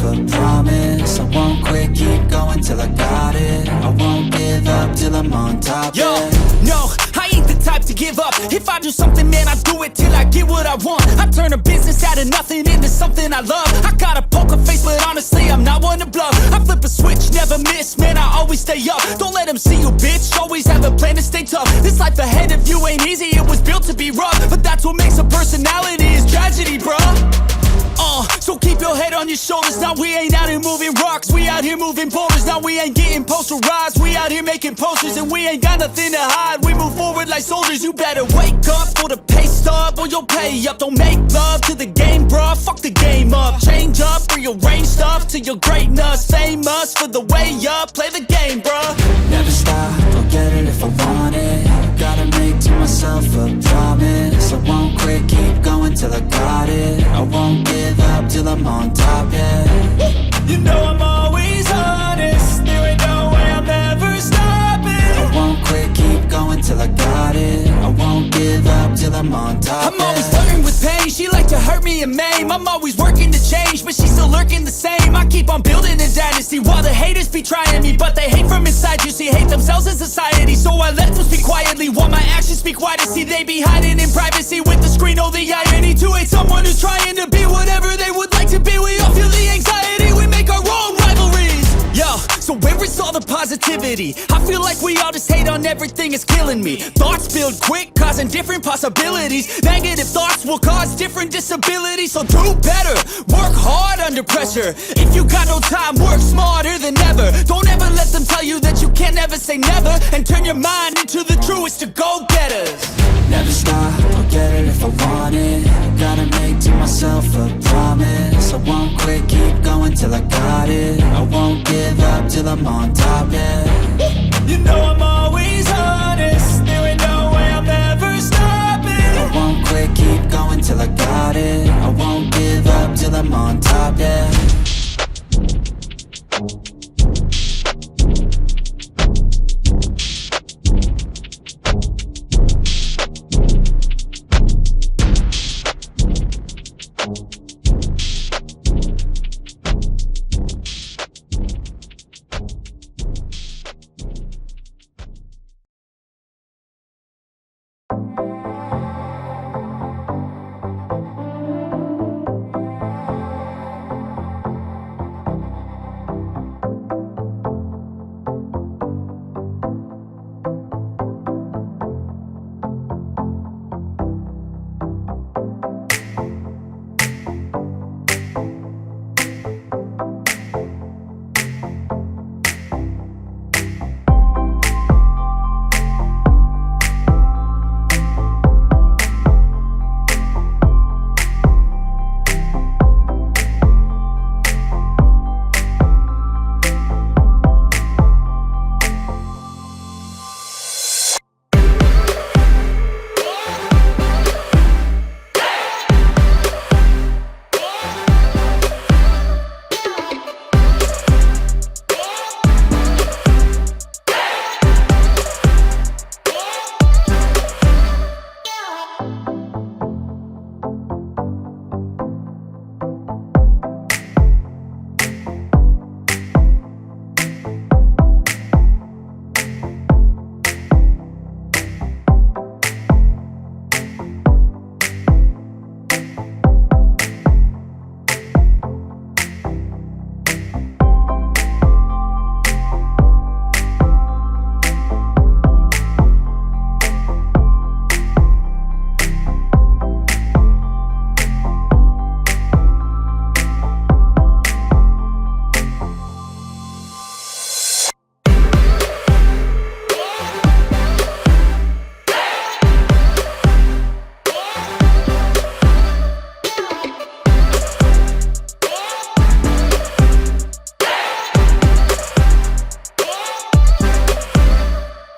a promise. I won't quit, keep going till I got it. I won't give up till I'm on top. Yo, yeah. no, I ain't the type to give up. If I do something, man, I do it till I get what I want. I turn a business out of nothing into something I love. I got a poker face, but honestly, I'm not one to bluff. I flip a switch, never miss, man, I always stay up. Don't let them see you, bitch, always have a plan to stay tough. This life ahead of you ain't easy, it was built to be rough. But that's what makes a personality, is tragedy, bruh. So keep your head on your shoulders. Now we ain't out here moving rocks, we out here moving boulders. Now we ain't getting posterized, we out here making posters. And we ain't got nothing to hide, we move forward like soldiers. You better wake up for the pay stub, or you'll pay up. Don't make love to the game, bruh, fuck the game up. Change up, rearrange stuff to your greatness. Famous for the way up, play the game, bruh. Never stop, I'll get it if I want it. Gotta make to myself a promise. I won't quit, keep going till I got it. I won't give up till I'm on top, yeah. You know I'm always honest, there ain't no way I'm ever stopping. I won't quit, keep going till I got it. I won't give up till I'm on top, I'm always flirting with pain, she like to hurt me and maim. I'm always working to change, but she's still lurking the same. I keep on building a dynasty while the haters be trying me. But they hate from inside, you see, hate themselves in society. So I let them speak quietly while my actions speak wider. See, they be hiding in privacy with the screen. Oh, the irony to hate someone who's trying to be whatever they would like to be. We all feel the anxiety, we make our own rivalries. Yo, so where is all the positivity? I feel like we all just hate on everything, it's killing me. Thoughts build quick, causing different possibilities. Negative thoughts will cause different disabilities. So do better, work hard under pressure. If you got no time, work smarter than ever. Don't ever let them tell you that you can't never say never. And turn your mind into the truest of go-getters. Never stop, I'll get it if I want it. Gotta make to myself a promise. I won't quit, keep going till I got it. I won't give up till I'm on top, yeah.